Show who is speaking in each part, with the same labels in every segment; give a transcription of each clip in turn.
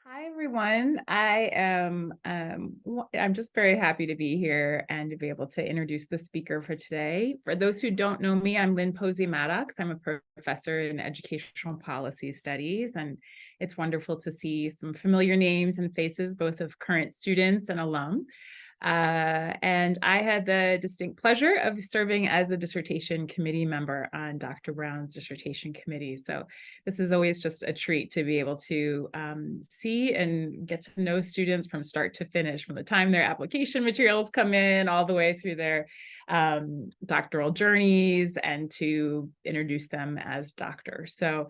Speaker 1: Hi, everyone. I'm just very happy to be here and to be able to introduce the speaker for today. For those who don't know me, I'm Lynn Posey Maddox. I'm a professor in educational policy studies, and it's wonderful to see some familiar names and faces, both of current students and alum. And I had the distinct pleasure of serving as a dissertation committee member on Dr. Brown's dissertation committee. So this is always just a treat to be able to see and get to know students from start to finish, from the time their application materials come in all the way through their doctoral journeys, and to introduce them as doctors. So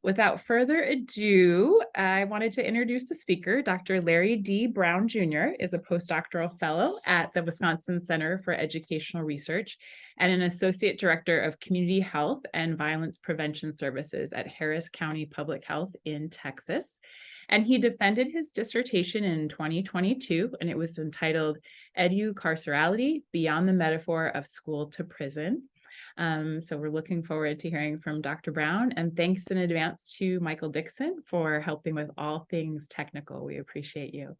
Speaker 1: without further ado, I wanted to introduce the speaker. Dr. Larry D. Brown Jr. is a postdoctoral fellow at the Wisconsin Center for Educational Research and an associate director of community health and violence prevention services at Harris County Public Health in Texas. And he defended his dissertation in 2022, and it was entitled Edu-Carcerality, Beyond the Metaphor of School to Prison. So we're looking forward to hearing from Dr. Brown, and thanks in advance to Michael Dixon for helping with all things technical. We appreciate you.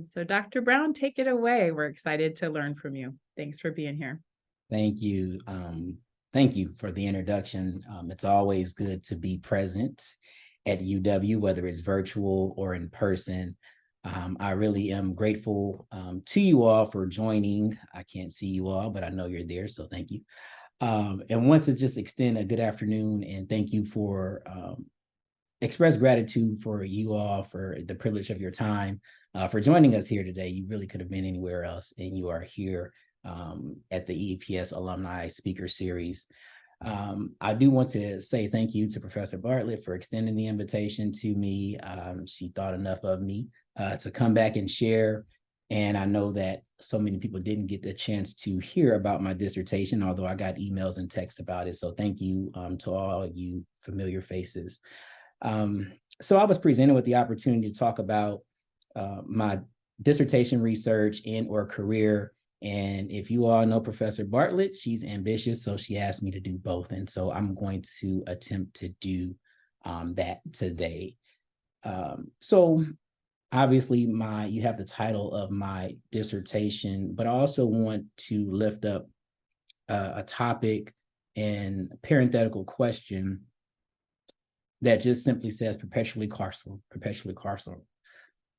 Speaker 1: So Dr. Brown, take it away. We're excited to learn from you. Thanks for being here.
Speaker 2: Thank you. Thank you for the introduction. It's always good to be present at UW, whether it's virtual or in person. I really am grateful to you all for joining. I can't see you all, but I know you're there, so thank you. And want to just extend a good afternoon and thank you for express gratitude for you all for the privilege of your time, for joining us here today. You really could have been anywhere else, and you are here at the EPS Alumni Speaker Series. I do want to say thank you to Professor Bartlett for extending the invitation to me. She thought enough of me to come back and share. And I know that so many people didn't get the chance to hear about my dissertation, although I got emails and texts about it. So thank you to all you familiar faces. So I was presented with the opportunity to talk about my dissertation research and or career. And if you all know Professor Bartlett, she's ambitious, so she asked me to do both. And so I'm going to attempt to do that today. So obviously you have the title of my dissertation, but I also want to lift up a topic and parenthetical question that just simply says perpetually carceral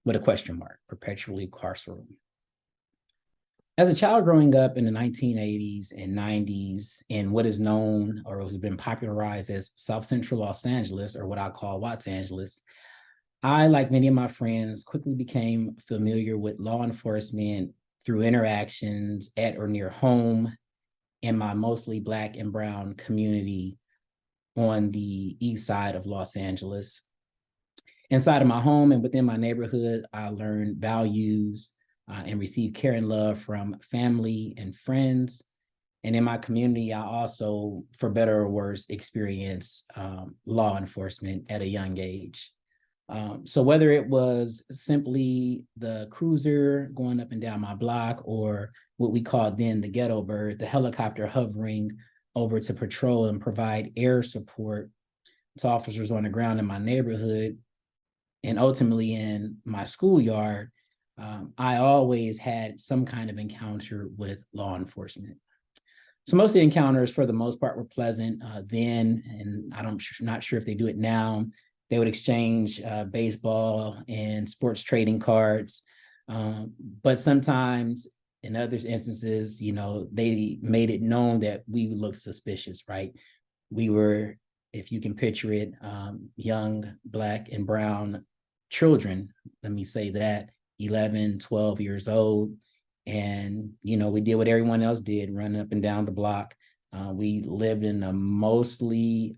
Speaker 2: with a question mark, perpetually carceral. As a child growing up in the 1980s and 90s in what is known or has been popularized as South Central Los Angeles, or what I call Los Angeles, I, like many of my friends, quickly became familiar with law enforcement through interactions at or near home in my mostly Black and Brown community on the east side of Los Angeles. Inside of my home and within my neighborhood, I learned values and received care and love from family and friends. And in my community, I also, for better or worse, experienced law enforcement at a young age. So whether it was simply the cruiser going up and down my block, or what we called then the ghetto bird, the helicopter hovering over to patrol and provide air support to officers on the ground in my neighborhood, and ultimately in my schoolyard, I always had some kind of encounter with law enforcement. So most of the encounters, for the most part, were pleasant then, and not sure if they do it now. They would exchange baseball and sports trading cards, but sometimes in other instances, they made it known that we looked suspicious, right? We were, if you can picture it, young Black and Brown children, let me say that, 11, 12 years old. And, we did what everyone else did, running up and down the block. We lived in a mostly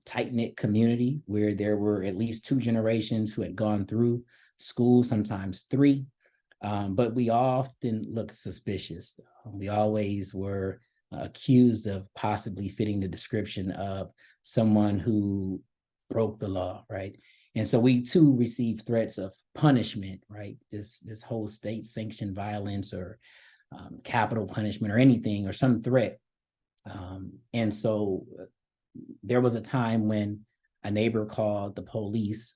Speaker 2: tight-knit community where there were at least 2 generations who had gone through school, sometimes 3. But we often looked suspicious. We always were accused of possibly fitting the description of someone who broke the law, right? And so we too received threats of punishment, right? This whole state-sanctioned violence or capital punishment or anything, or some threat. And so there was a time when a neighbor called the police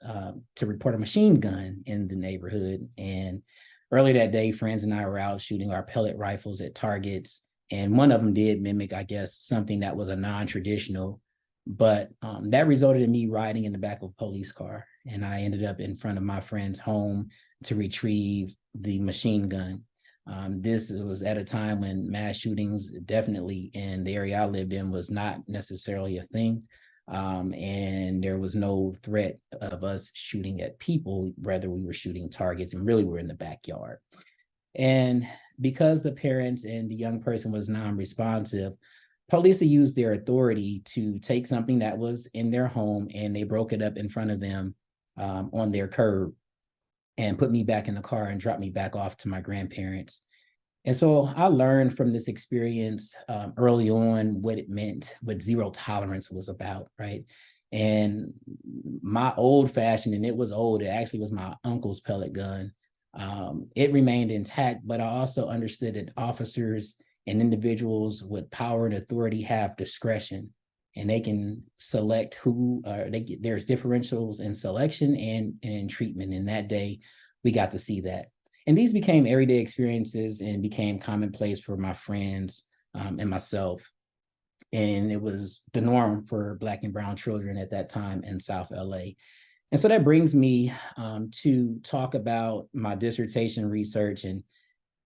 Speaker 2: to report a machine gun in the neighborhood. And early that day, friends and I were out shooting our pellet rifles at targets. And one of them did mimic, I guess, something that was a non-traditional, but that resulted in me riding in the back of a police car. And I ended up in front of my friend's home to retrieve the machine gun. This was at a time when mass shootings definitely in the area I lived in was not necessarily a thing. And there was no threat of us shooting at people, rather we were shooting targets, and really we're in the backyard. And because the parents and the young person was non-responsive, police used their authority to take something that was in their home and they broke it up in front of them on their curb and put me back in the car and dropped me back off to my grandparents. And so I learned from this experience early on what it meant, what zero tolerance was about, right? And my old fashioned, and it was old, it actually was my uncle's pellet gun. It remained intact, but I also understood that officers and individuals with power and authority have discretion, and they can select who, there's differentials in selection and in treatment. And that day, we got to see that. And these became everyday experiences and became commonplace for my friends and myself. And it was the norm for Black and brown children at that time in South LA. And so that brings me to talk about my dissertation research. And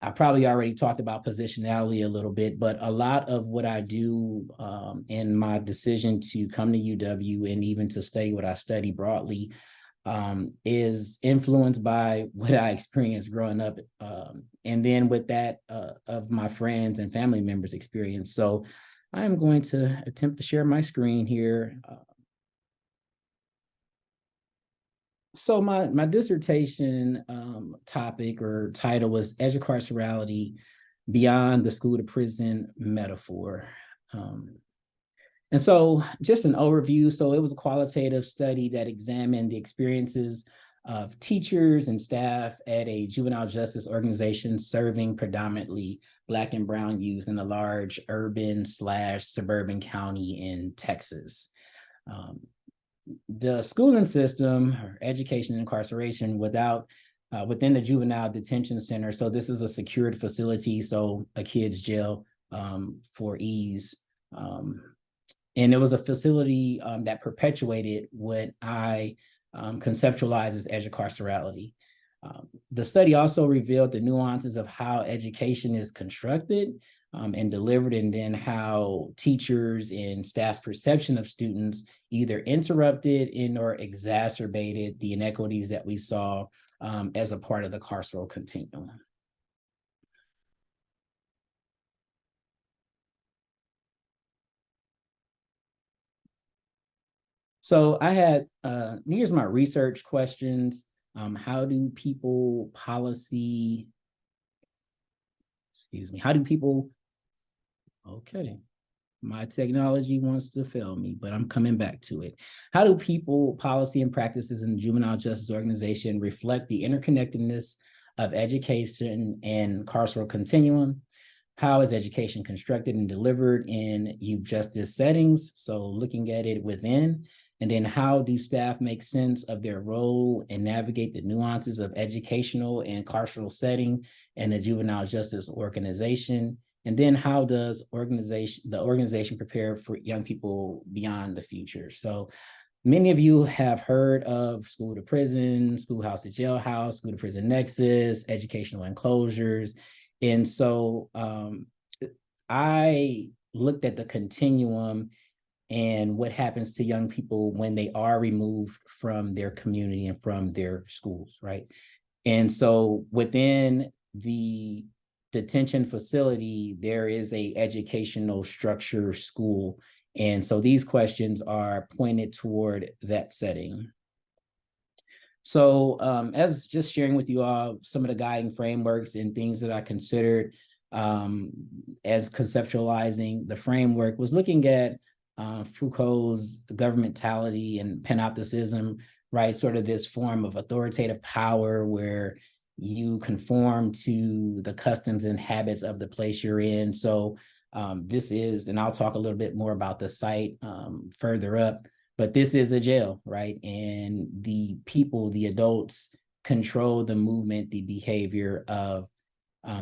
Speaker 2: I probably already talked about positionality a little bit, but a lot of what I do in my decision to come to UW and even to study what I study broadly is influenced by what I experienced growing up, and then with that of my friends and family members' experience. So I'm going to attempt to share my screen here. So my dissertation topic or title was Edu-Carcerality Beyond the School to Prison Metaphor. And so just an overview. So it was a qualitative study that examined the experiences of teachers and staff at a juvenile justice organization serving predominantly Black and brown youth in a large urban/suburban county in Texas. The schooling system, or education and incarceration within the juvenile detention center. So this is a secured facility, so a kid's jail for ease. And it was a facility that perpetuated what I conceptualize as edu-carcerality. The study also revealed the nuances of how education is constructed and delivered, and then how teachers and staff's perception of students either interrupted and or exacerbated the inequities that we saw as a part of the carceral continuum. So I had, here's my research questions. How do people okay, my technology wants to fail me, but I'm coming back to it. How do people, policy, and practices in the juvenile justice organization reflect the interconnectedness of education and carceral continuum? How is education constructed and delivered in youth justice settings? So looking at it within. And then how do staff make sense of their role and navigate the nuances of educational and carceral setting and the juvenile justice organization? And then how does the organization prepare for young people beyond the future? So many of you have heard of school to prison, schoolhouse to jailhouse, school to prison nexus, educational enclosures. And so I looked at the continuum and what happens to young people when they are removed from their community and from their schools, right? And so within the detention facility, there is a educational structure school. And so these questions are pointed toward that setting. So as just sharing with you all some of the guiding frameworks and things that I considered as conceptualizing the framework was looking at Foucault's governmentality and panopticism, right? Sort of this form of authoritative power where you conform to the customs and habits of the place you're in. So this is, and I'll talk a little bit more about the site further up, But this is a jail, right? And the people, the adults, control the movement, the behavior of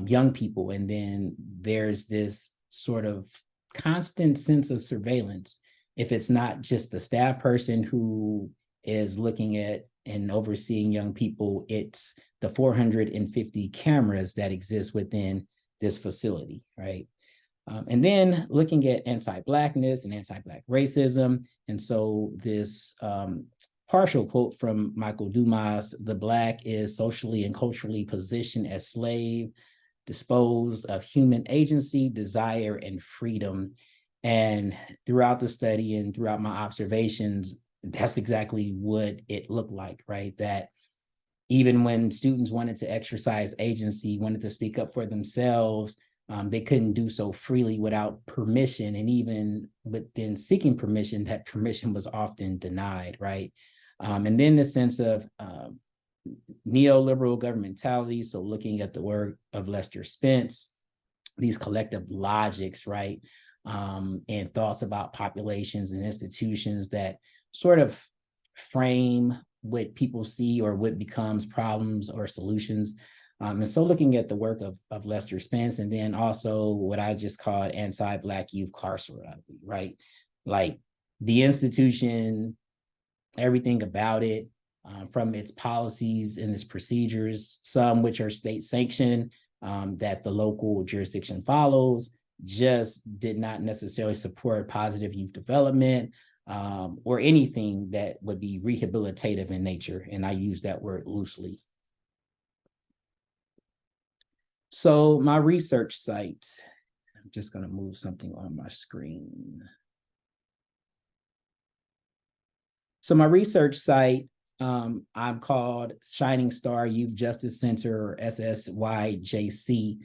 Speaker 2: young people. And then there's this sort of constant sense of surveillance. If it's not just the staff person who is looking at and overseeing young people, it's the 450 cameras that exist within this facility, right? And then looking at anti-Blackness and anti-Black racism. And so this partial quote from Michael Dumas: "The Black is socially and culturally positioned as slave, disposed of human agency, desire, and freedom." And throughout the study and throughout my observations, that's exactly what it looked like, right? That even when students wanted to exercise agency, wanted to speak up for themselves, they couldn't do so freely without permission. And even within seeking permission, that permission was often denied, right? And then the sense of neoliberal governmentality. So looking at the work of Lester Spence, these collective logics, right? And thoughts about populations and institutions that sort of frame what people see or what becomes problems or solutions. And so looking at the work of Lester Spence, and then also what I just called anti-Black youth carcerality, right? Like the institution, everything about it, from its policies and its procedures, some which are state sanctioned, that the local jurisdiction follows, just did not necessarily support positive youth development, or anything that would be rehabilitative in nature. And I use that word loosely. So my research site, I'm just going to move something on my screen. So my research site, I'm called Shining Star Youth Justice Center, or SSYJC,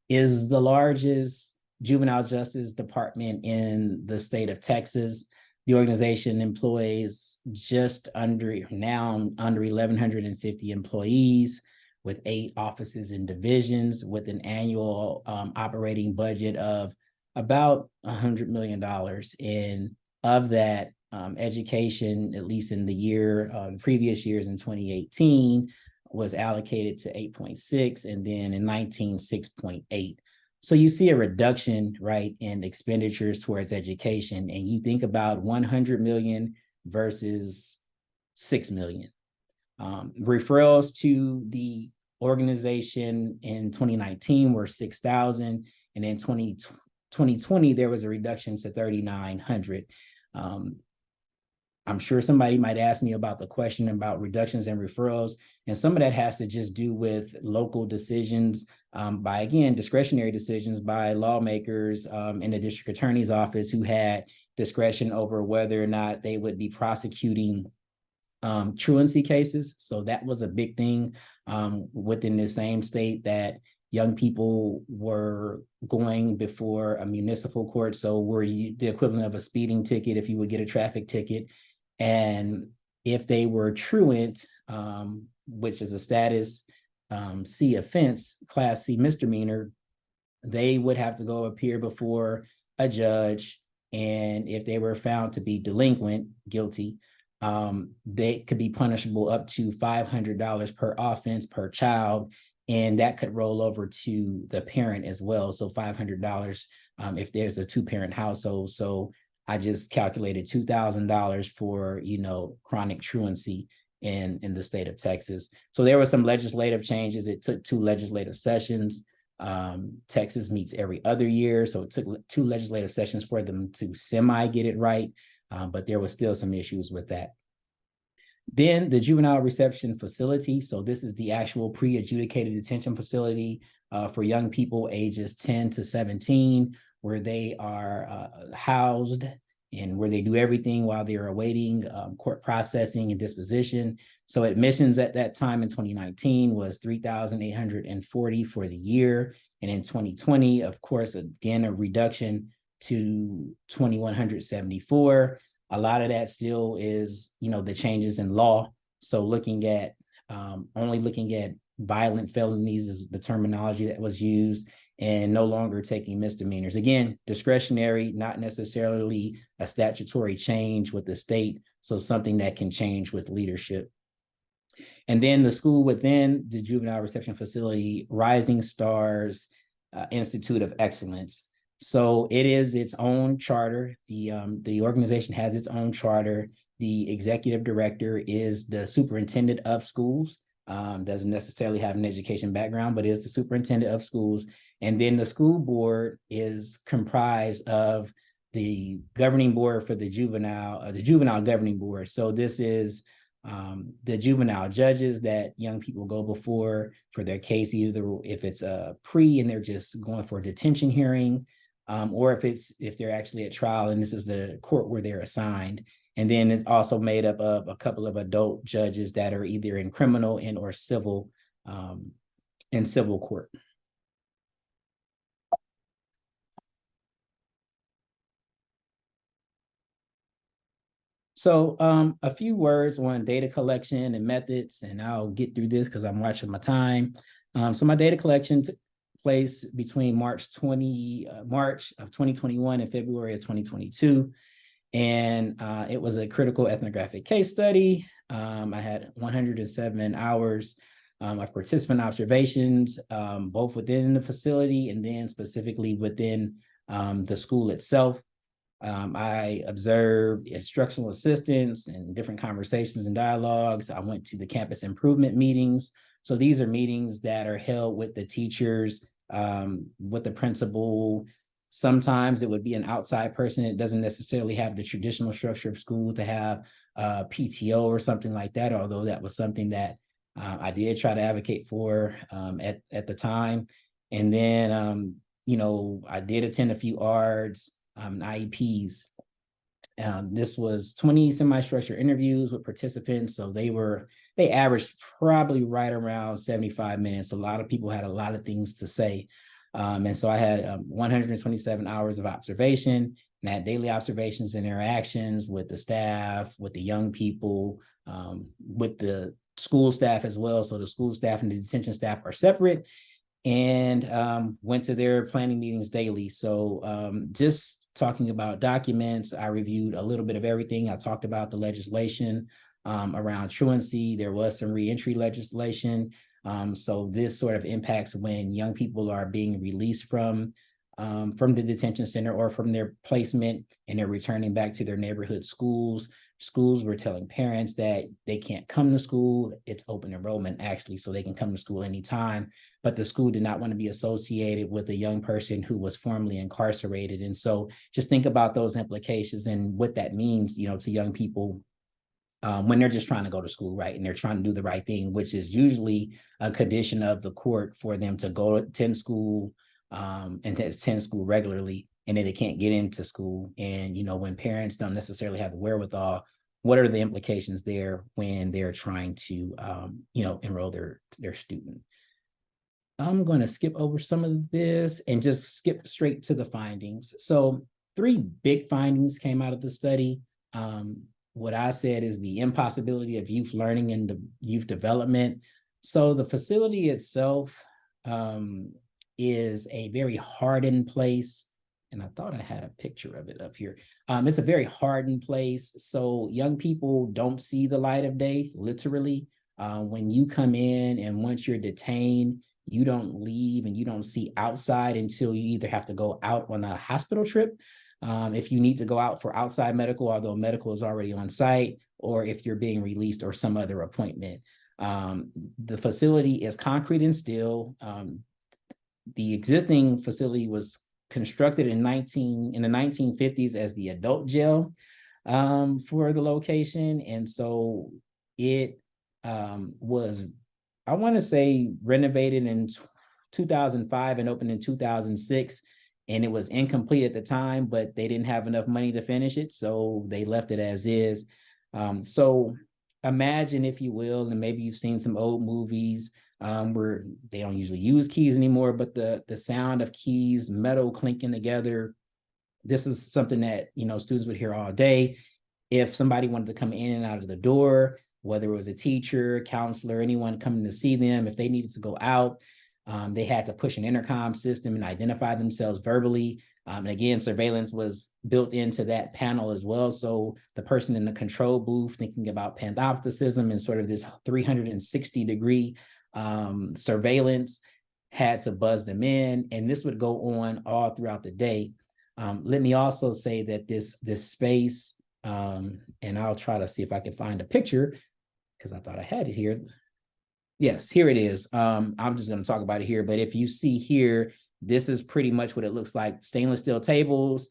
Speaker 2: is the largest juvenile justice department in the state of Texas. The organization employs just under 1,150 employees, with 8 offices and divisions, with an annual operating budget of about $100 million. And of that, education, at least in the previous years in 2018, was allocated to 8.6, and then in 19, 6.8. So you see a reduction, right, in expenditures towards education, and you think about 100 million versus 6 million. Referrals to the organization in 2019 were 6,000, and in 2020, there was a reduction to 3,900. I'm sure somebody might ask me about the question about reductions and referrals, and some of that has to just do with local decisions by, again, discretionary decisions by lawmakers in the district attorney's office, who had discretion over whether or not they would be prosecuting truancy cases. So that was a big thing within the same state, that young people were going before a municipal court. So were you the equivalent of a speeding ticket if you would get a traffic ticket? And if they were truant, which is a status C offense, class C misdemeanor, they would have to go appear before a judge. And if they were found to be delinquent, guilty, they could be punishable up to $500 per offense per child, and that could roll over to the parent as well. So $500 if there's a 2-parent household. So I just calculated $2,000 for, chronic truancy in the state of Texas. So there were some legislative changes. It took 2 legislative sessions. Texas meets every other year, so it took 2 legislative sessions for them to semi get it right. But there was still some issues with that. Then the juvenile reception facility. So this is the actual pre-adjudicated detention facility for young people ages 10 to 17, where they are housed and where they do everything while they're awaiting court processing and disposition. So admissions at that time in 2019 was 3,840 for the year. And in 2020, of course, again, a reduction to 2,174. A lot of that still is, the changes in law. So looking at only looking at violent felonies is the terminology that was used. and no longer taking misdemeanors. Again, discretionary, not necessarily a statutory change with the state, so something that can change with leadership. And then the school within the juvenile reception facility, Rising Stars Institute of Excellence. So it is its own charter. The organization has its own charter. The executive director is the superintendent of schools. Doesn't necessarily have an education background, but is the superintendent of schools. And then the school board is comprised of the governing board for the juvenile governing board. So this is the juvenile judges that young people go before for their case, either if it's a pre and they're just going for a detention hearing, or if they're actually at trial and this is the court where they're assigned. And then it's also made up of a couple of adult judges that are either in criminal and or civil court. So a few words on data collection and methods, and I'll get through this because I'm watching my time. So my data collection took place between March of 2021 and February of 2022. And it was a critical ethnographic case study. I had 107 hours of participant observations, both within the facility and then specifically within the school itself. I observed instructional assistants and different conversations and dialogues. I went to the campus improvement meetings. So these are meetings that are held with the teachers, with the principal. Sometimes it would be an outside person. It doesn't necessarily have the traditional structure of school to have PTO or something like that, although that was something that I did try to advocate for at the time. And then, I did attend a few ARDs, IEPs. This was 20 semi-structured interviews with participants. So they averaged probably right around 75 minutes. A lot of people had a lot of things to say. And so I had 127 hours of observation and had daily observations and interactions with the staff, with the young people, with the school staff as well. So the school staff and the detention staff are separate, and went to their planning meetings daily. So just talking about documents, I reviewed a little bit of everything. I talked about the legislation around truancy. There was some reentry legislation. So this sort of impacts when young people are being released from the detention center or from their placement and they're returning back to their neighborhood schools. Schools were telling parents that they can't come to school. It's open enrollment actually, so they can come to school anytime. But the school did not want to be associated with a young person who was formerly incarcerated. And so just think about those implications and what that means, to young people when they're just trying to go to school, right? And they're trying to do the right thing, which is usually a condition of the court for them to go attend school and to attend school regularly, and then they can't get into school. And, when parents don't necessarily have the wherewithal, what are the implications there when they're trying to, enroll their student? I'm going to skip over some of this and just skip straight to the findings. So 3 big findings came out of the study. What I said is the impossibility of youth learning and the youth development. So the facility itself is a very hardened place. And I thought I had a picture of it up here. It's a very hardened place. So young people don't see the light of day, literally. When you come in and once you're detained, you don't leave and you don't see outside until you either have to go out on a hospital trip, if you need to go out for outside medical, although medical is already on site, or if you're being released or some other appointment. The facility is concrete and steel. The existing facility was constructed in the 1950s as the adult jail for the location. And so it was, I want to say, renovated in 2005 and opened in 2006. And it was incomplete at the time, but they didn't have enough money to finish it, so they left it as is. So imagine, if you will, and maybe you've seen some old movies where they don't usually use keys anymore, but the sound of keys, metal clinking together, this is something that, students would hear all day. If somebody wanted to come in and out of the door, whether it was a teacher, counselor, anyone coming to see them, if they needed to go out, They had to push an intercom system and identify themselves verbally. And again, surveillance was built into that panel as well. So the person in the control booth thinking about panopticism and sort of this 360-degree surveillance had to buzz them in. And this would go on all throughout the day. Let me also say that this space, and I'll try to see if I can find a picture because I thought I had it here. Yes, here it is. I'm just going to talk about it here. But if you see here, this is pretty much what it looks like. Stainless steel tables.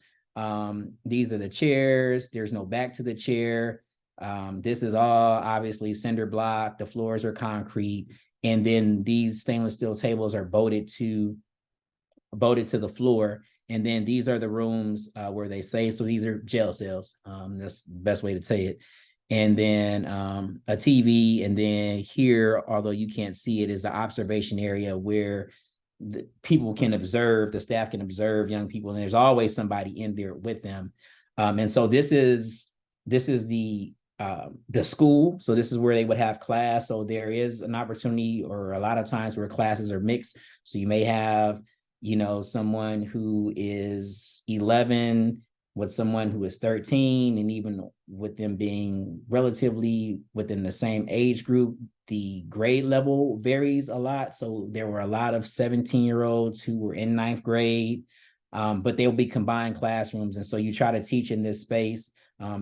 Speaker 2: These are the chairs. There's no back to the chair. This is all obviously cinder block. The floors are concrete. And then these stainless steel tables are bolted to the floor. And then these are the rooms where they say, so these are jail cells. That's the best way to say it. And then a TV. And then here, although you can't see it, is the observation area where the people can observe, the staff can observe young people. And there's always somebody in there with them. And so this is the school. So this is where they would have class. So there is an opportunity, or a lot of times, where classes are mixed. So you may have, someone who is 11 with someone who is 13, and even with them being relatively within the same age group, the grade level varies a lot. So there were a lot of 17-year-olds who were in ninth grade, but they'll be combined classrooms. And so you try to teach in this space.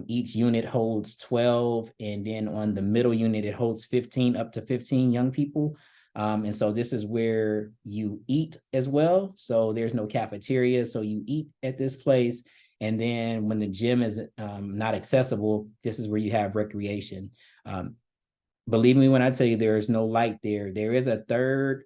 Speaker 2: Each unit holds 12, and then on the middle unit, it holds 15, up to 15 young people. And so this is where you eat as well. So there's no cafeteria. So you eat at this place. And then when the gym is not accessible, this is where you have recreation. Believe me when I tell you there is no light there. There is a third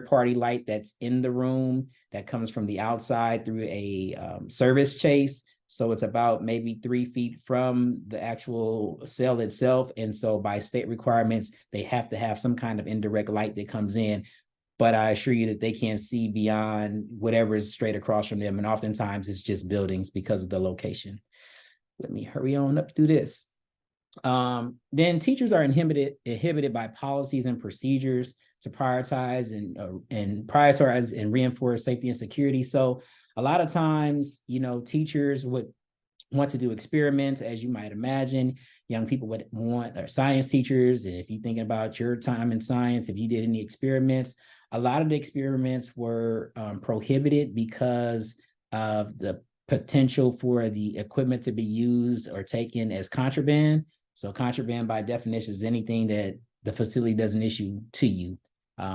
Speaker 2: party light that's in the room that comes from the outside through a service chase. So it's about maybe 3 feet from the actual cell itself. And so by state requirements, they have to have some kind of indirect light that comes in. But I assure you that they can't see beyond whatever is straight across from them. And oftentimes it's just buildings because of the location. Let me hurry on up through this. Then teachers are inhibited by policies and procedures to prioritize and reinforce safety and security. So a lot of times, teachers would want to do experiments, as you might imagine. Young people would want, or science teachers, and if you're thinking about your time in science, if you did any experiments, a lot of the experiments were prohibited because of the potential for the equipment to be used or taken as contraband. So contraband by definition is anything that the facility doesn't issue to you.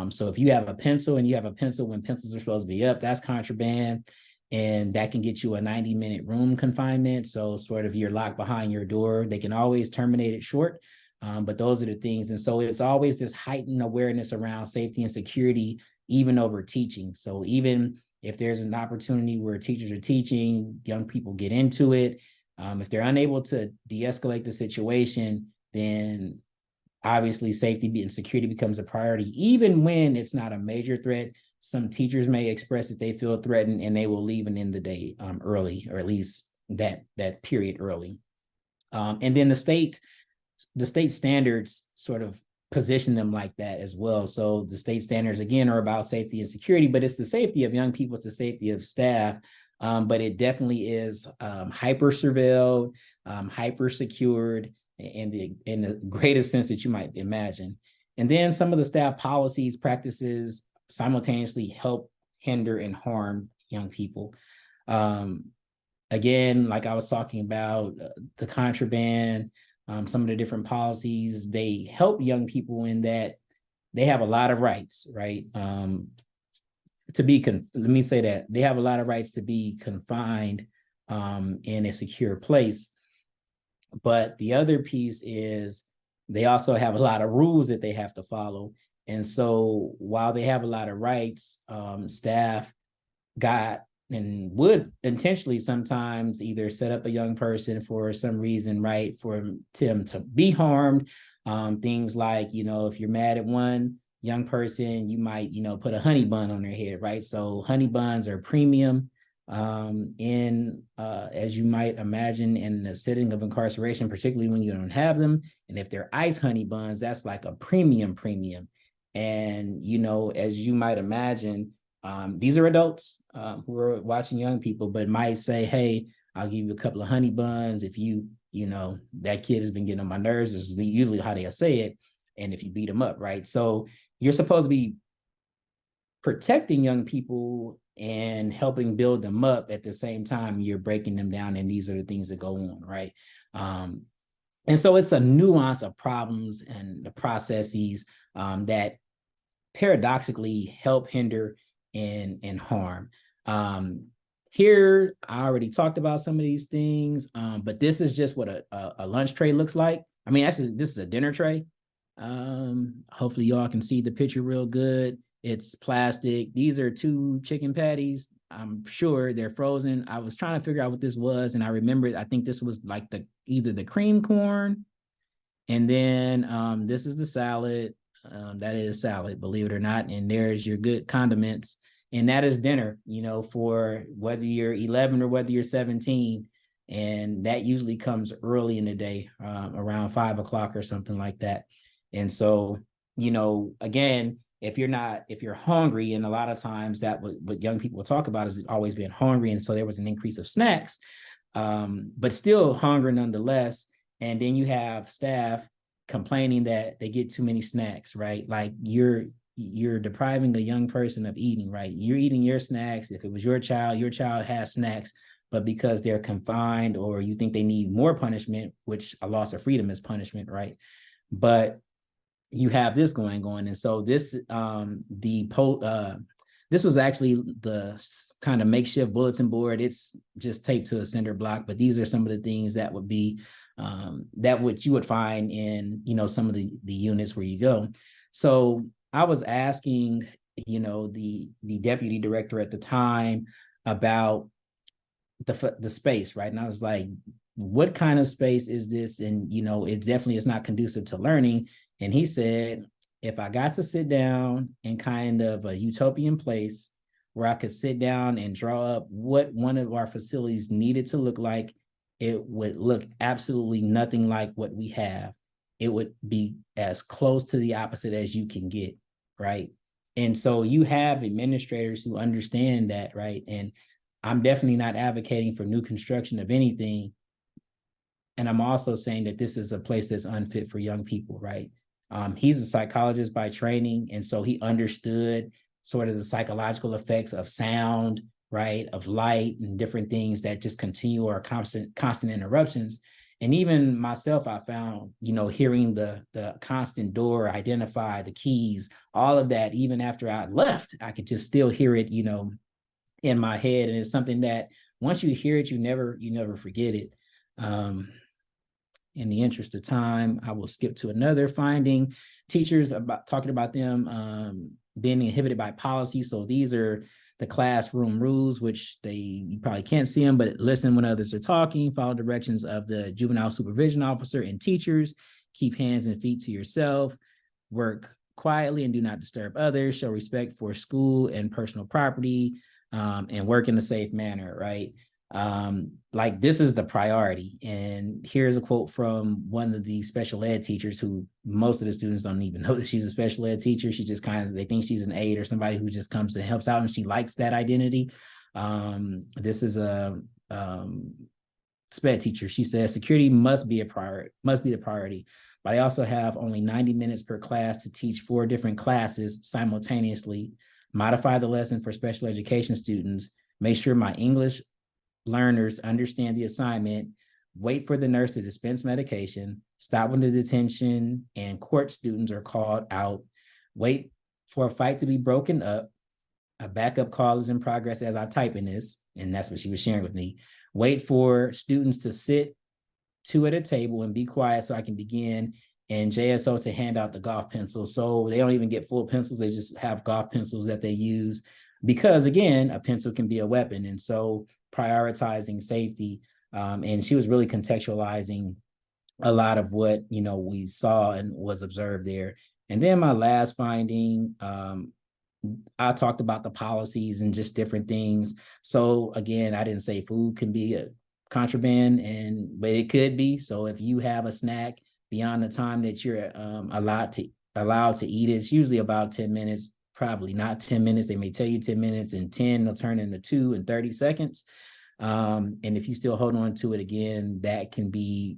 Speaker 2: So if you have a pencil and you have a pencil when pencils are supposed to be up, that's contraband. And that can get you a 90-minute room confinement. So sort of you're locked behind your door. They can always terminate it short. But those are the things. And so it's always this heightened awareness around safety and security, even over teaching. So even if there's an opportunity where teachers are teaching, young people get into it. If they're unable to de-escalate the situation, then obviously safety and security becomes a priority. Even when it's not a major threat, some teachers may express that they feel threatened and they will leave and end the day early, or at least that period early. And then the state standards sort of position them like that as well. So the state standards, again, are about safety and security, but it's the safety of young people, it's the safety of staff. But it definitely is hyper surveilled, hyper secured in the greatest sense that you might imagine. And then some of the staff policies, practices simultaneously help, hinder, and harm young people. Again, like I was talking about, the contraband, some of the different policies, they help young people in that they have a lot of rights, right? Let me say that they have a lot of rights to be confined in a secure place. But the other piece is they also have a lot of rules that they have to follow. And so while they have a lot of rights, staff got and would intentionally sometimes either set up a young person for some reason, right, for them to be harmed. Things like, if you're mad at one young person, you might, put a honey bun on their head, right? So honey buns are premium as you might imagine, in the setting of incarceration, particularly when you don't have them. And if they're ice honey buns, that's like a premium. And, as you might imagine, these are adults who are watching young people, but might say, hey, I'll give you a couple of honey buns if that kid has been getting on my nerves. This is usually how they say it. And if you beat them up, right? So you're supposed to be protecting young people and helping build them up. At the same time, you're breaking them down, and these are the things that go on, right? And so it's a nuance of problems and the processes that paradoxically help, hinder, and harm. Here, I already talked about some of these things, but this is just what a lunch tray looks like. I mean, this is a dinner tray. Hopefully y'all can see the picture real good. It's plastic. These are 2 chicken patties. I'm sure they're frozen. I was trying to figure out what this was, and I remembered, I think this was like either the cream corn, and then this is the salad. That is salad, believe it or not. And there's your good condiments. And that is dinner, for whether you're 11 or whether you're 17. And that usually comes early in the day, around 5 o'clock or something like that. And so, again, if you're hungry, and a lot of times that what young people talk about is always being hungry. And so there was an increase of snacks, but still hunger nonetheless. And then you have staff complaining that they get too many snacks, right? Like you're depriving a young person of eating, right? You're eating your snacks. If it was your child has snacks, but because they're confined, or you think they need more punishment, which a loss of freedom is punishment, right? But you have this going on. And so this, this was actually the kind of makeshift bulletin board. It's just taped to a cinder block, but these are some of the things that would be, that what you would find in, some of the units where you go. So I was asking, the deputy director at the time about the space, right? And I was like, what kind of space is this? And, it definitely is not conducive to learning. And he said, if I got to sit down in kind of a utopian place where I could sit down and draw up what one of our facilities needed to look like, it would look absolutely nothing like what we have. It would be as close to the opposite as you can get, right? And so you have administrators who understand that, right? And I'm definitely not advocating for new construction of anything. And I'm also saying that this is a place that's unfit for young people, right? He's a psychologist by training, and so he understood sort of the psychological effects of sound, right, of light, and different things that just continue or constant interruptions. And even myself, I found, hearing the constant door identify, the keys, all of that, even after I left, I could just still hear it, in my head. And it's something that once you hear it, you never forget it. In the interest of time, I will skip to another finding. Teachers talking about them being inhibited by policy. So these are the classroom rules, which you probably can't see them, but listen when others are talking, follow directions of the juvenile supervision officer and teachers, keep hands and feet to yourself, work quietly and do not disturb others, show respect for school and personal property, and work in a safe manner, right? Like this is the priority. And here's a quote from one of the special ed teachers, who most of the students don't even know that she's a special ed teacher. She just they think she's an aide or somebody who just comes and helps out, and she likes that identity. This is a SPED teacher. She says security must be the priority, but I also have only 90 minutes per class to teach 4 different classes simultaneously, modify the lesson for special education students, make sure my English learners understand the assignment, wait for the nurse to dispense medication, stop when the detention and court students are called out, wait for a fight to be broken up, a backup call is in progress as I type in this, and that's what she was sharing with me, wait for students to sit 2 at a table and be quiet so I can begin, and JSO to hand out the golf pencils. So they don't even get full pencils, they just have golf pencils that they use, because again, a pencil can be a weapon. And so prioritizing safety, and she was really contextualizing a lot of what we saw and was observed there. And then my last finding, I talked about the policies and just different things. So again, I didn't say food can be a contraband, but it could be. So if you have a snack beyond the time that you're allowed to allowed to eat it. It's usually about 10 minutes, probably not 10 minutes. They may tell you 10 minutes, and 10 will turn into 2 in 30 seconds. And if you still hold on to it again, that can be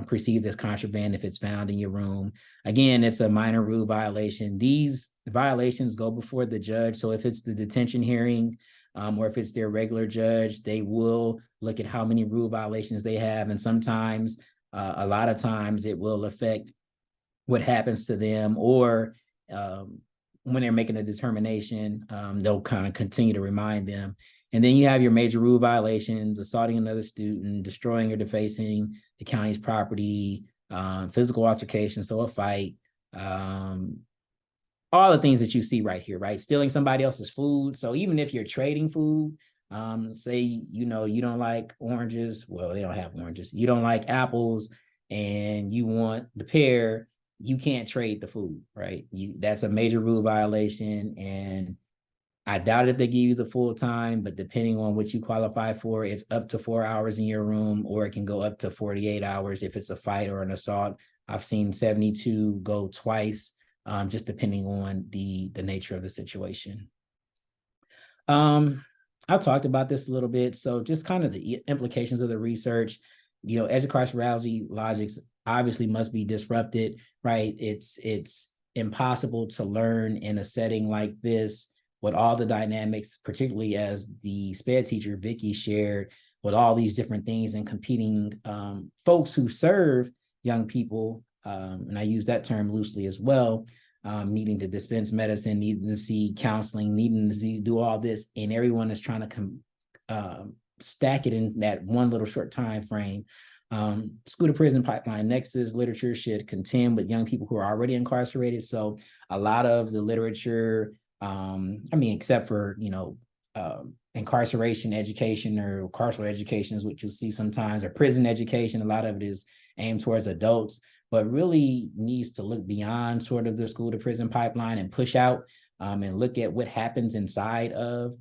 Speaker 2: perceived as contraband if it's found in your room. Again, it's a minor rule violation. These violations go before the judge. So if it's the detention hearing, or if it's their regular judge, they will look at how many rule violations they have. And sometimes, a lot of times, it will affect what happens to them, or when they're making a determination, they'll kind of continue to remind them. And then you have your major rule violations: assaulting another student, destroying or defacing the county's property, physical altercation, so a fight, all the things that you see right here, right? Stealing somebody else's food. So even if you're trading food, say, you don't like oranges, well, they don't have oranges. You don't like apples and you want the pear, you can't trade the food, right? That's a major rule violation. And I doubt if they give you the full time, but depending on what you qualify for, it's up to 4 hours in your room, or it can go up to 48 hours if it's a fight or an assault. I've seen 72 go twice, just depending on the nature of the situation. I've talked about this a little bit. So just kind of the implications of the research, Edu-Carcerality logics obviously must be disrupted, right? It's impossible to learn in a setting like this with all the dynamics, particularly as the SPED teacher, Vicky, shared, with all these different things and competing folks who serve young people, and I use that term loosely as well, needing to dispense medicine, needing to see counseling, needing to do all this, and everyone is trying to stack it in that one little short time frame. School to prison pipeline nexus literature should contend with young people who are already incarcerated. So a lot of the literature, except for, incarceration education or carceral education is what you'll see sometimes, or prison education, a lot of it is aimed towards adults, but really needs to look beyond sort of the school to prison pipeline and push out, and look at what happens inside of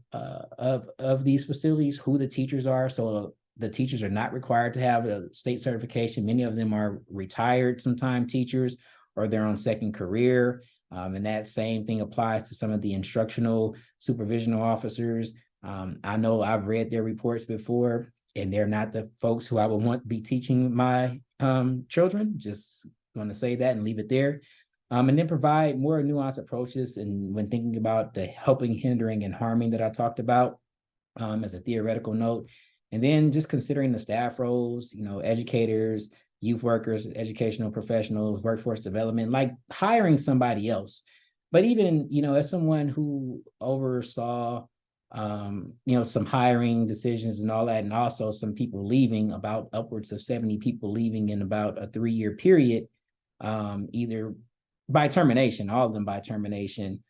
Speaker 2: these facilities, who the teachers are. So the teachers are not required to have a state certification. Many of them are retired sometime teachers, or they're on second career. And that same thing applies to some of the instructional supervisional officers. I know I've read their reports before, and they're not the folks who I would want to be teaching my children. Just going to say that and leave it there. And then provide more nuanced approaches. And when thinking about the helping, hindering, and harming that I talked about, as a theoretical note, and then just considering the staff roles, educators, youth workers, educational professionals, workforce development, like hiring somebody else. But even, as someone who oversaw, some hiring decisions and all that, and also some people leaving, about upwards of 70 people leaving in about a 3-year period, either by termination, all of them by termination.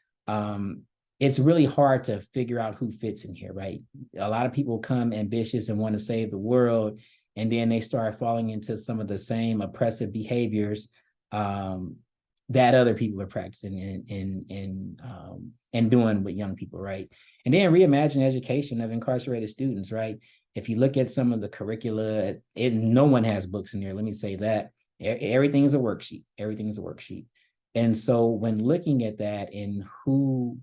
Speaker 2: It's really hard to figure out who fits in here, right? A lot of people come ambitious and want to save the world, and then they start falling into some of the same oppressive behaviors that other people are practicing and doing with young people, right? And then reimagine education of incarcerated students, right? If you look at some of the curricula, no one has books in there. Let me say that. Everything is a worksheet. Everything is a worksheet. And so when looking at that and who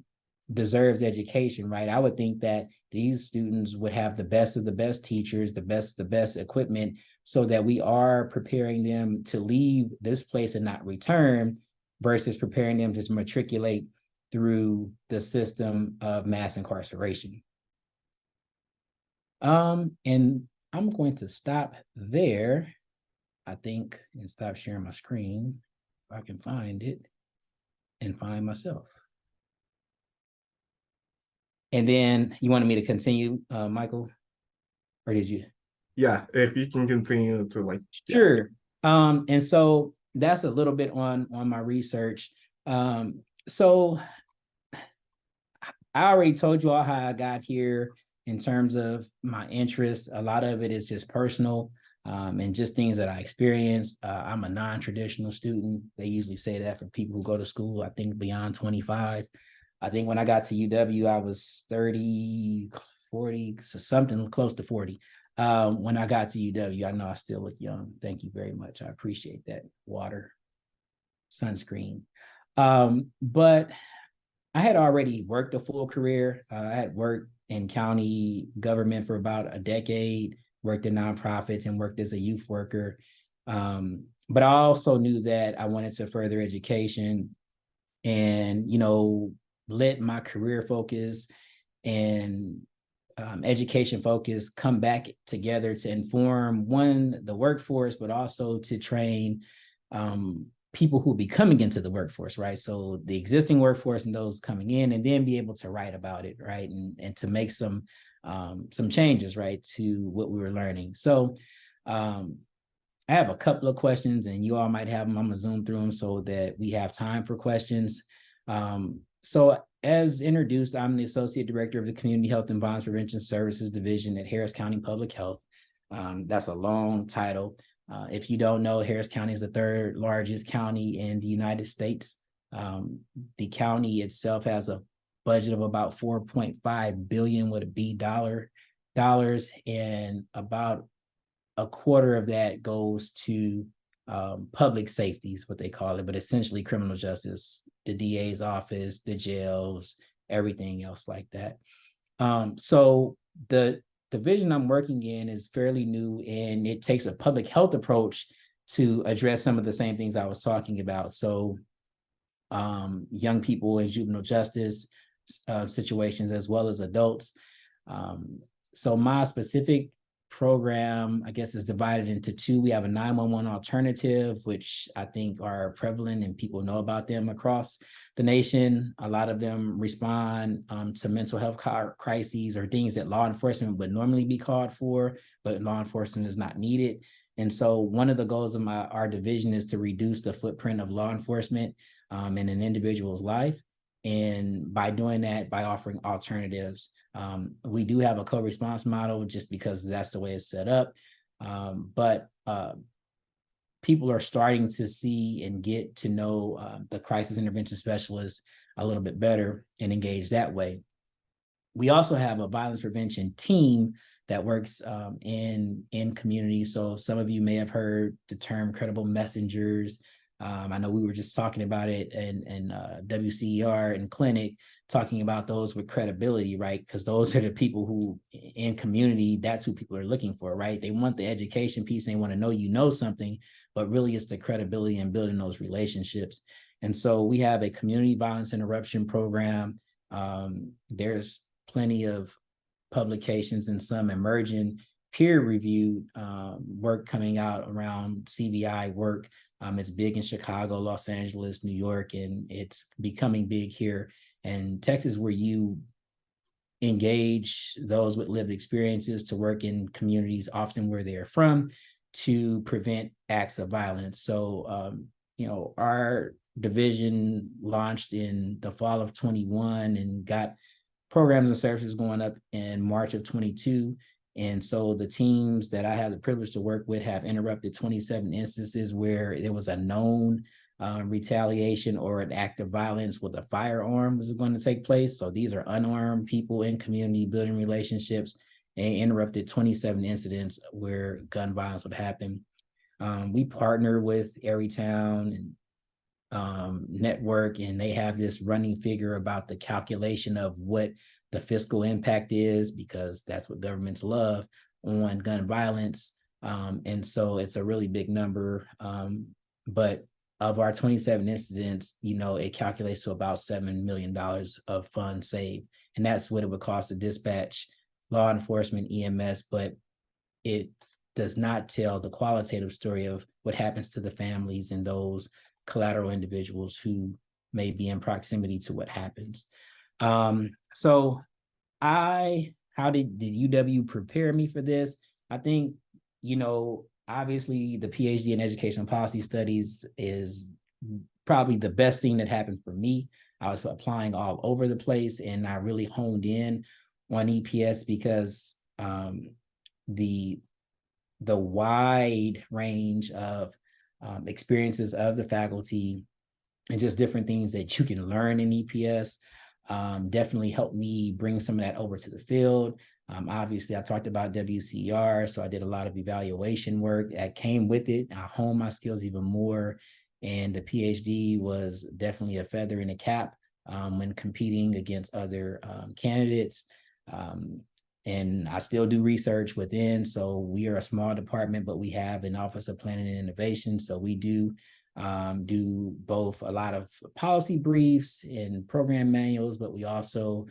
Speaker 2: deserves education, right, I would think that these students would have the best of the best teachers, the best equipment, so that we are preparing them to leave this place and not return, versus preparing them to matriculate through the system of mass incarceration. And I'm going to stop there, I think, and stop sharing my screen if I can find it and find myself. And then you wanted me to continue, Michael, or did you?
Speaker 3: Yeah, if you can continue to
Speaker 2: Sure. And so that's a little bit on my research. So I already told you all how I got here in terms of my interests. A lot of it is just personal, and just things that I experienced. I'm a non-traditional student. They usually say that for people who go to school, I think, beyond 25. I think when I got to UW, I was 30, 40, so something close to 40. When I got to UW, I know I still look young. Thank you very much. I appreciate that. Water, sunscreen. But I had already worked a full career. I had worked in county government for about a decade, worked in nonprofits, and worked as a youth worker. But I also knew that I wanted to further education and, let my career focus and education focus come back together to inform, one, the workforce, but also to train people who will be coming into the workforce, right? So the existing workforce and those coming in, and then be able to write about it, right? And to make some changes, right, to what we were learning. So I have a couple of questions, and you all might have them. I'm gonna zoom through them so that we have time for questions. So as introduced, I'm the Associate Director of the Community Health and Violence Prevention Services Division at Harris County Public Health. That's a long title. If you don't know, Harris County is the third largest county in the United States. The county itself has a budget of about 4.5 billion with a B dollars, and about a quarter of that goes to public safety is what they call it, but essentially criminal justice, the DA's office, the jails, everything else like that. So the division I'm working in is fairly new, and it takes a public health approach to address some of the same things I was talking about. So young people in juvenile justice situations, as well as adults. So my specific program, I guess, is divided into two. We have a 911 alternative, which I think are prevalent and people know about them across the nation. A lot of them respond to mental health crises or things that law enforcement would normally be called for, but law enforcement is not needed. And so one of the goals of our division is to reduce the footprint of law enforcement in an individual's life. And by doing that, by offering alternatives, we do have a co-response model just because that's the way it's set up. But people are starting to see and get to know the crisis intervention specialists a little bit better and engage that way. We also have a violence prevention team that works in communities. So some of you may have heard the term credible messengers. I know we were just talking about it in WCER and clinic, talking about those with credibility, right? Because those are the people who in community, that's who people are looking for, right? They want the education piece. They want to know you know something, but really it's the credibility and building those relationships. And so we have a community violence interruption program. There's plenty of publications and some emerging peer-reviewed work coming out around CVI work. It's big in Chicago, Los Angeles, New York, and it's becoming big here in Texas, where you engage those with lived experiences to work in communities, often where they're from, to prevent acts of violence. So, our division launched in the fall of 21 and got programs and services going up in March of 22. And so the teams that I have the privilege to work with have interrupted 27 instances where there was a known retaliation or an act of violence with a firearm was going to take place. So these are unarmed people in community building relationships, and interrupted 27 incidents where gun violence would happen. We partner with Everytown and network, and they have this running figure about the calculation of what the fiscal impact is, because that's what governments love on gun violence. And so it's a really big number. But of our 27 incidents, it calculates to about $7 million of funds saved. And that's what it would cost to dispatch law enforcement, EMS, but it does not tell the qualitative story of what happens to the families and those collateral individuals who may be in proximity to what happens. So how did UW prepare me for this? I think, obviously the PhD in educational policy studies is probably the best thing that happened for me. I was applying all over the place, and I really honed in on EPS because the wide range of experiences of the faculty and just different things that you can learn in EPS definitely helped me bring some of that over to the field. Obviously, I talked about WCR, so I did a lot of evaluation work that came with it. I honed my skills even more And the PhD was definitely a feather in the cap when competing against other candidates. And I still do research within. So we are a small department, but we have an Office of Planning and Innovation. So we do both a lot of policy briefs and program manuals, but we also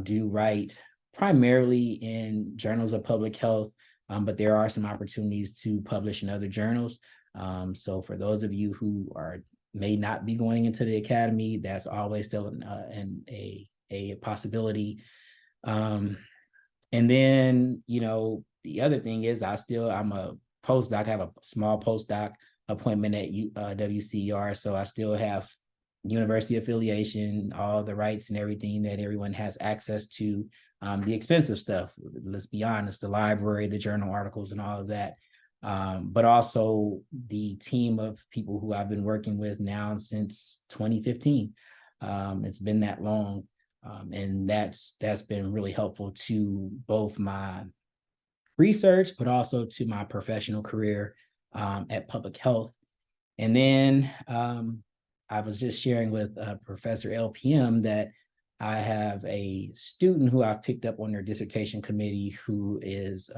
Speaker 2: do write primarily in journals of public health, but there are some opportunities to publish in other journals. So for those of you who may not be going into the academy, that's always still a possibility. And then, the other thing is I'm a postdoc. I have a small postdoc appointment at WCER. So I still have university affiliation, all the rights and everything that everyone has access to, the expensive stuff. Let's be honest, the library, the journal articles and all of that. But also the team of people who I've been working with now since 2015. It's been that long. And that's been really helpful to both my research, but also to my professional career at public health. And then I was just sharing with Professor LPM that I have a student who I've picked up on their dissertation committee who is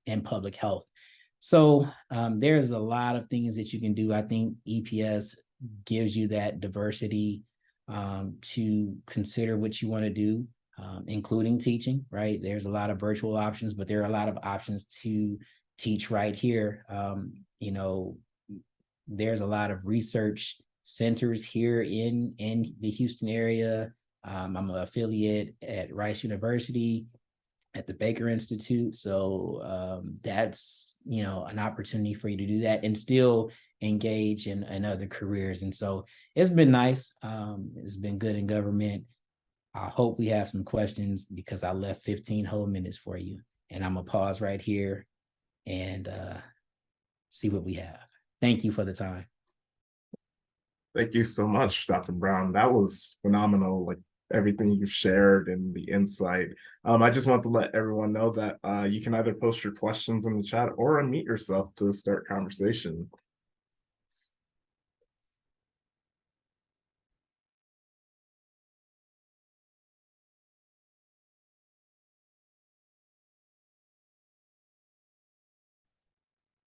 Speaker 2: in public health. So there's a lot of things that you can do. I think EPS gives you that diversity to consider what you want to do, including teaching, right? There's a lot of virtual options, but there are a lot of options to teach right here. There's a lot of research centers here in the Houston area. I'm an affiliate at Rice University, at the Baker Institute. So that's, an opportunity for you to do that and still engage in other careers. And so it's been nice. It's been good in government. I hope we have some questions because I left 15 whole minutes for you. And I'm gonna pause right here and see what we have. Thank you for the time.
Speaker 3: Thank you so much, Dr. Brown. That was phenomenal. Like everything you shared and the insight. I just want to let everyone know that you can either post your questions in the chat or unmute yourself to start conversation.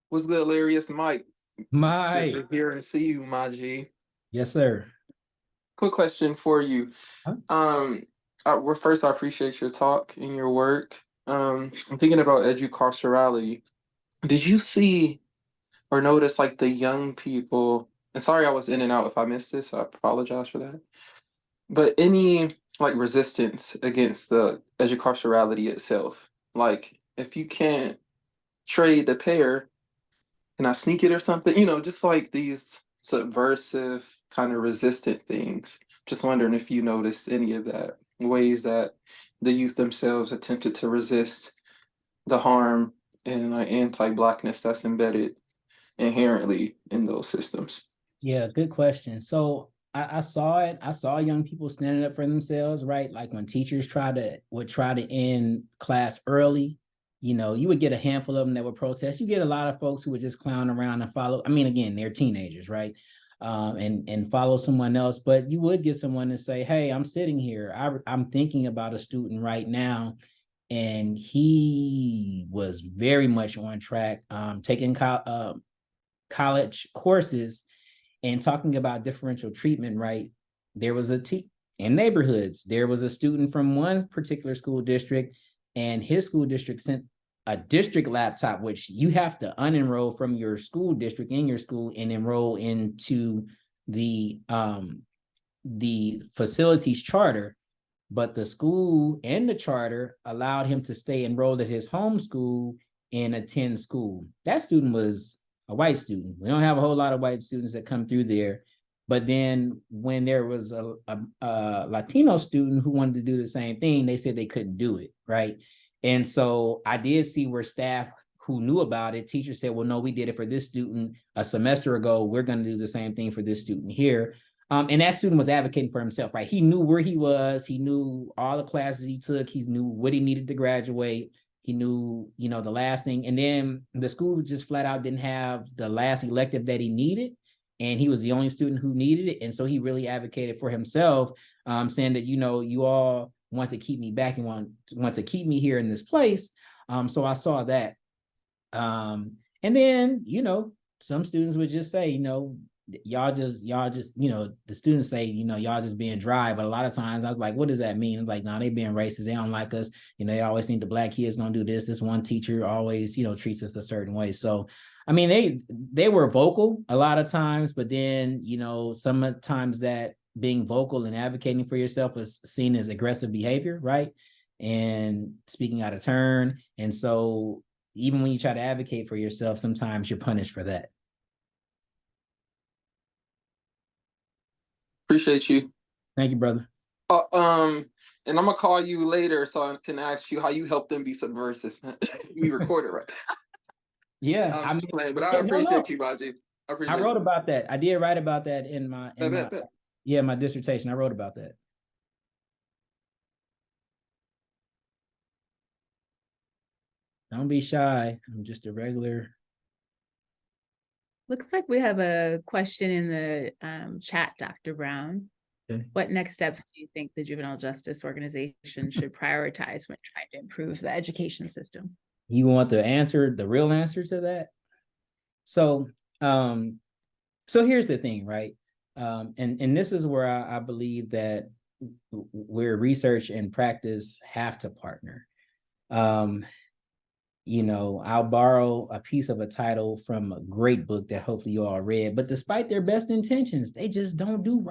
Speaker 4: What's good, Larry? It's Mike.
Speaker 2: Mike.
Speaker 4: Good to hear and see you, my G.
Speaker 2: Yes, sir.
Speaker 4: Quick question for you.
Speaker 2: Huh?
Speaker 4: First, I appreciate your talk and your work. I'm thinking about Edu-Carcerality. Did you see or notice like the young people? And sorry, I was in and out if I missed this. I apologize for that. But any like resistance against the Edu-Carcerality itself? Like if you can't trade the pair, can I sneak it or something? Just like these subversive kind of resistant things. Just wondering if you noticed any of that, ways that the youth themselves attempted to resist the harm and like anti-Blackness that's embedded inherently in those systems.
Speaker 2: Yeah, good question. So I saw it. I saw young people standing up for themselves, right? Like when teachers would try to end class early, you would get a handful of them that would protest. You get a lot of folks who would just clown around and follow. I mean, again, they're teenagers, right? And follow someone else. But you would get someone to say, "Hey, I'm sitting here. I'm thinking about a student right now." And he was very much on track, taking college courses and talking about differential treatment, right? There was in neighborhoods, there was a student from one particular school district, and his school district sent a district laptop, which you have to unenroll from your school district in your school and enroll into the facilities charter. But the school and the charter allowed him to stay enrolled at his home school and attend school. That student was a white student. We don't have a whole lot of white students that come through there. But then when there was a Latino student who wanted to do the same thing, they said they couldn't do it, right? And so I did see where staff who knew about it, teachers said, well, no, we did it for this student a semester ago. We're going to do the same thing for this student here. And that student was advocating for himself, right? He knew where he was. He knew all the classes he took. He knew what he needed to graduate. He knew, the last thing. And then the school just flat out didn't have the last elective that he needed. and he was the only student who needed it. And so he really advocated for himself, saying that, you all want to keep me back and want to keep me here in this place. So I saw that. And then, some students would just say, y'all just, the students say, y'all just being dry. But a lot of times I was like, what does that mean? It's like, no, they being racist. They don't like us. They always think the Black kids don't do this. This one teacher always, treats us a certain way. So, I mean, they were vocal a lot of times, but then, sometimes that being vocal and advocating for yourself is seen as aggressive behavior, right? And speaking out of turn. And so even when you try to advocate for yourself, sometimes you're punished for that.
Speaker 4: Appreciate you.
Speaker 2: Thank you, brother.
Speaker 4: And I'm gonna call you later so I can ask you how you help them be subversive. We record it, right?
Speaker 2: Yeah,
Speaker 4: I'm just playing, but I appreciate you, Raji.
Speaker 2: I wrote about that. I did write about that in my my dissertation. I wrote about that. Don't be shy. I'm just a regular.
Speaker 1: Looks like we have a question in the chat, Dr. Brown.
Speaker 2: Okay.
Speaker 1: What next steps do you think the juvenile justice organization should prioritize when trying to improve the education system?
Speaker 2: You want the real answer to that? So here's the thing, right? And this is where I believe that where research and practice have to partner. I'll borrow a piece of a title from a great book that hopefully you all read, but despite their best intentions, they just don't do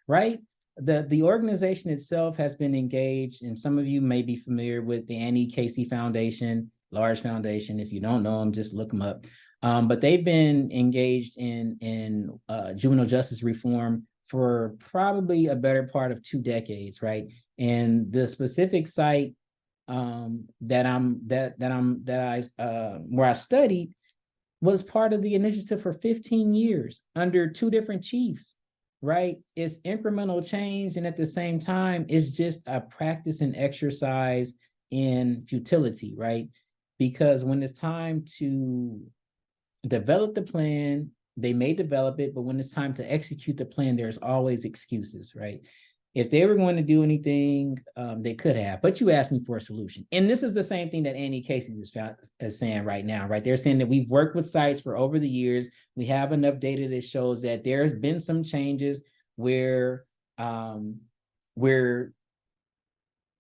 Speaker 2: right? The organization itself has been engaged, and some of you may be familiar with the Annie Casey Foundation, large foundation. If you don't know them, just look them up. But they've been engaged in juvenile justice reform for probably a better part of 2 decades, right? And the specific site where I studied was part of the initiative for 15 years under 2 different chiefs, right? It's incremental change, and at the same time, it's just a practice and exercise in futility, right? Because when it's time to develop the plan, they may develop it, but when it's time to execute the plan, there's always excuses, right? If they were going to do anything, they could have, but you asked me for a solution. And this is the same thing that Annie Casey is saying right now, right? They're saying that we've worked with sites for over the years. We have enough data that shows that there's been some changes where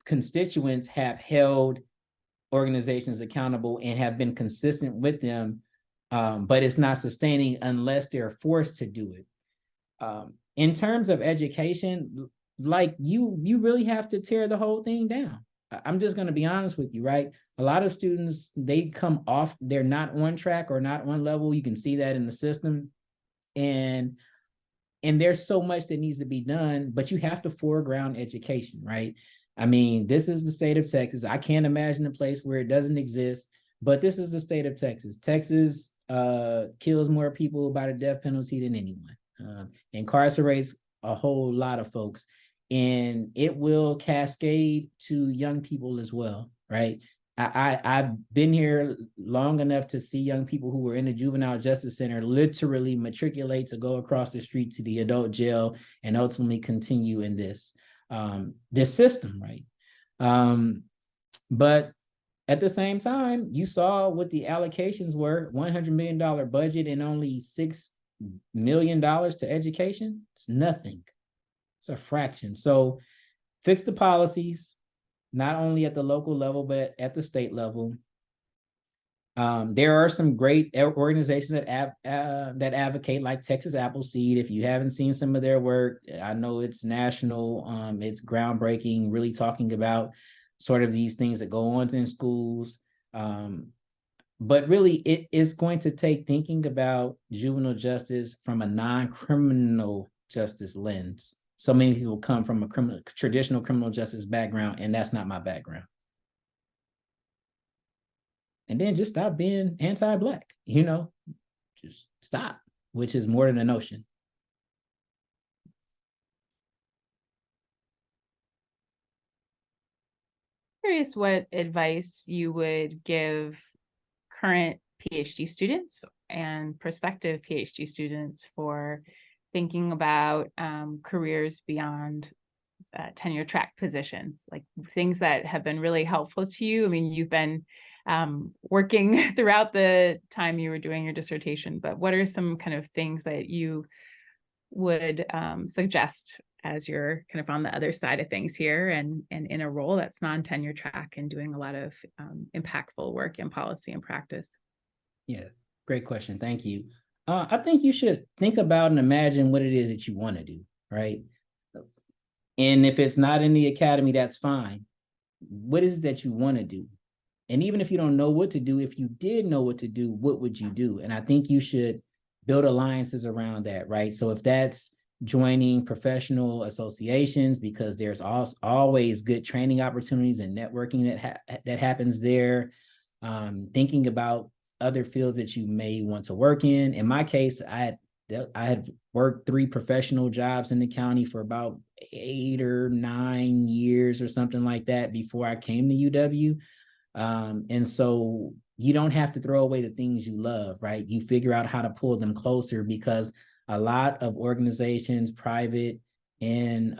Speaker 2: constituents have held organizations accountable and have been consistent with them, but it's not sustaining unless they're forced to do it. In terms of education, like you really have to tear the whole thing down. I'm just going to be honest with you, right? A lot of students, they come off, they're not on track or not on level. You can see that in the system. And there's so much that needs to be done, but you have to foreground education, right? I mean, this is the state of Texas. I can't imagine a place where it doesn't exist, but this is the state of Texas. Texas kills more people by the death penalty than anyone, incarcerates a whole lot of folks, and it will cascade to young people as well, right? I've been here long enough to see young people who were in the juvenile justice center literally matriculate to go across the street to the adult jail and ultimately continue in this system, right? But at the same time, you saw what the allocations were: $100 million budget and only $6 million to education. It's nothing. It's a fraction. So fix the policies, not only at the local level, but at the state level. There are some great organizations that advocate, like Texas Appleseed. If you haven't seen some of their work, I know it's national. It's groundbreaking, really talking about sort of these things that go on in schools. But really, it is going to take thinking about juvenile justice from a non-criminal justice lens. So many people come from a traditional criminal justice background, and that's not my background. And then just stop being anti-Black, just stop, which is more than a notion.
Speaker 1: Curious what advice you would give current PhD students and prospective PhD students for thinking about careers beyond tenure track positions, like things that have been really helpful to you? I mean, you've been working throughout the time you were doing your dissertation, but what are some kind of things that you would suggest as you're kind of on the other side of things here and in a role that's non-tenure track and doing a lot of impactful work in policy and practice?
Speaker 2: Yeah, great question. Thank you. I think you should think about and imagine what it is that you want to do, right? And if it's not in the academy, that's fine. What is it that you want to do? And even if you don't know what to do, if you did know what to do, what would you do? And I think you should build alliances around that, right? So if that's joining professional associations, because there's always good training opportunities and networking that happens there. Thinking about other fields that you may want to work in. In my case, I had worked 3 professional jobs in the county for about 8 or 9 years or something like that before I came to UW. And so you don't have to throw away the things you love, right? You figure out how to pull them closer, because a lot of organizations, private and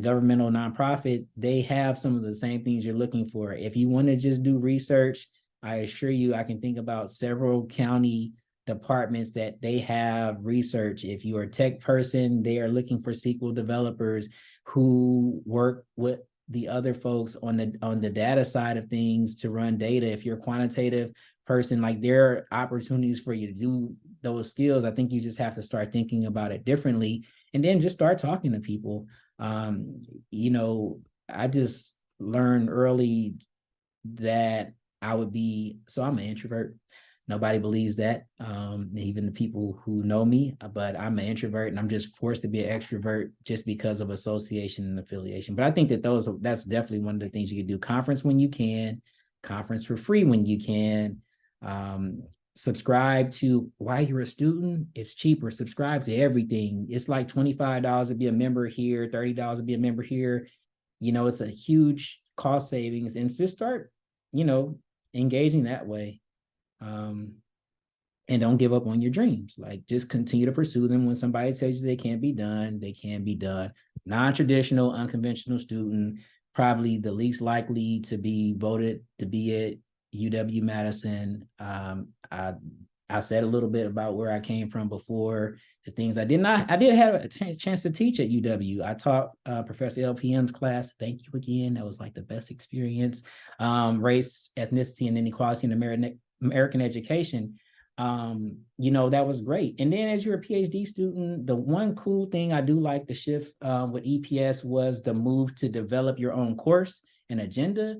Speaker 2: governmental nonprofit, they have some of the same things you're looking for. If you want to just do research, I assure you, I can think about several county departments that they have research. If you're a tech person, they are looking for SQL developers who work with the other folks on the data side of things to run data. If you're a quantitative person, like, there are opportunities for you to do those skills. I think you just have to start thinking about it differently, and then just start talking to people. You know, I just learned early that I'm an introvert. Nobody believes that, even the people who know me, but I'm an introvert, and I'm just forced to be an extrovert just because of association and affiliation. But I think that's definitely one of the things you can do. Conference when you can, conference for free when you can. Subscribe to, while you're a student, it's cheaper. Subscribe to everything. It's like $25 to be a member here, $30 to be a member here. You know, it's a huge cost savings, and just start, engaging that way. And don't give up on your dreams. Like, just continue to pursue them. When somebody tells you they can't be done, they can be done. Non-traditional, unconventional student, probably the least likely to be voted to be at UW-Madison. I said a little bit about where I came from before, the things I did have a chance to teach at UW. I taught Professor LPM's class. Thank you again. That was like the best experience. Race, ethnicity, and inequality in American education. That was great. And then as you're a PhD student, the one cool thing I do like the shift with EPS was the move to develop your own course and agenda,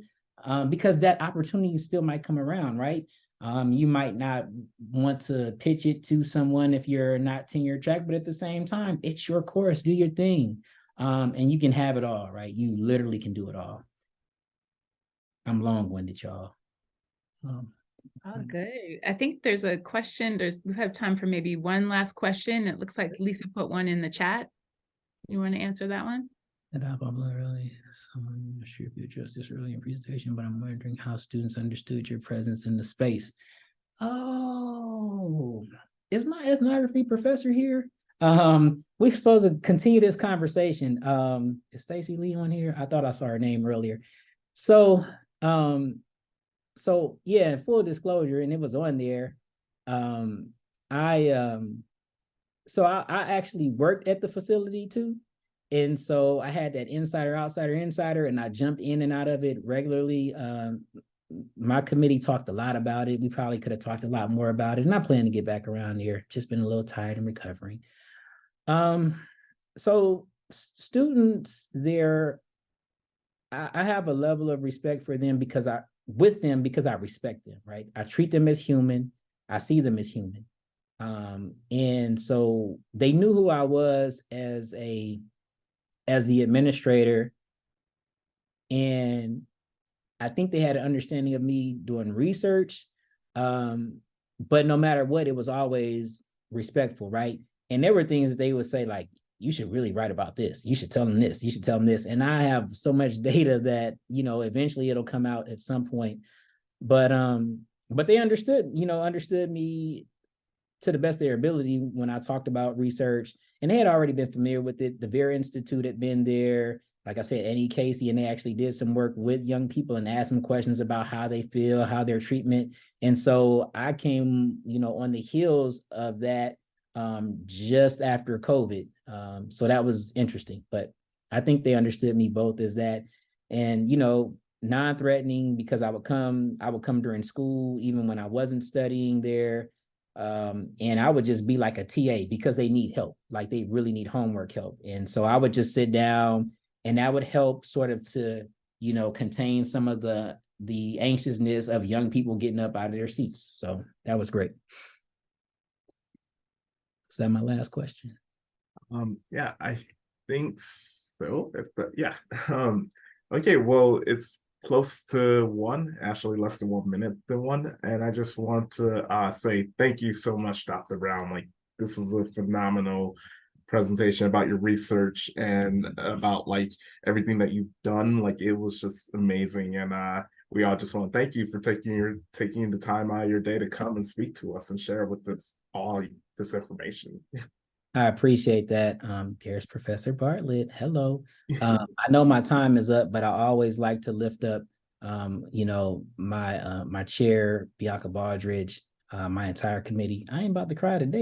Speaker 2: because that opportunity still might come around, right? You might not want to pitch it to someone if you're not tenure track, but at the same time, it's your course, do your thing. And you can have it all, right? You literally can do it all. I'm long-winded, y'all.
Speaker 1: Oh, good. I think there's a question. We have time for maybe one last question. It looks like Lisa put one in the chat. You want to answer that one?
Speaker 2: I'm not sure if you addressed this earlier in presentation, but I'm wondering how students understood your presence in the space. Oh, is my ethnography professor here? We're supposed to continue this conversation. Is Stacy Lee on here? I thought I saw her name earlier. So yeah, full disclosure, and it was on there. I actually worked at the facility too. And so I had that insider, insider, and I jumped in and out of it regularly. My committee talked a lot about it. We probably could have talked a lot more about it. And I plan to get back around here. Just been a little tired and recovering. So students there, I have a level of respect for them because I respect them, right? I treat them as human. I see them as human. And so they knew who I was as the administrator. And I think they had an understanding of me doing research. But no matter what, it was always respectful, right? And there were things that they would say, like, you should really write about this. You should tell them this. You should tell them this. And I have so much data that, eventually it'll come out at some point. But they understood me to the best of their ability when I talked about research, and they had already been familiar with it. The Vera Institute had been there, like I said, Eddie Casey, and they actually did some work with young people and asked them questions about how they feel, how their treatment. And so I came, on the heels of that just after COVID. So that was interesting, but I think they understood me both as that. And, non-threatening, because I would come during school, even when I wasn't studying there. And I would just be like a TA because they need help, like they really need homework help. And so I would just sit down, and that would help sort of to, contain some of the anxiousness of young people getting up out of their seats. So that was great. Is that my last question?
Speaker 3: Yeah, I think so. Yeah. Okay, well, it's close to 1, actually less than 1 minute than 1. And I just want to say thank you so much, Dr. Brown. Like, this is a phenomenal presentation about your research and about like everything that you've done. Like, it was just amazing. And we all just want to thank you for taking the time out of your day to come and speak to us and share with us all this information.
Speaker 2: I appreciate that. There's Professor Bartlett. Hello. I know my time is up, but I always like to lift up, my chair, Bianca Baldridge, my entire committee. I ain't about to cry today.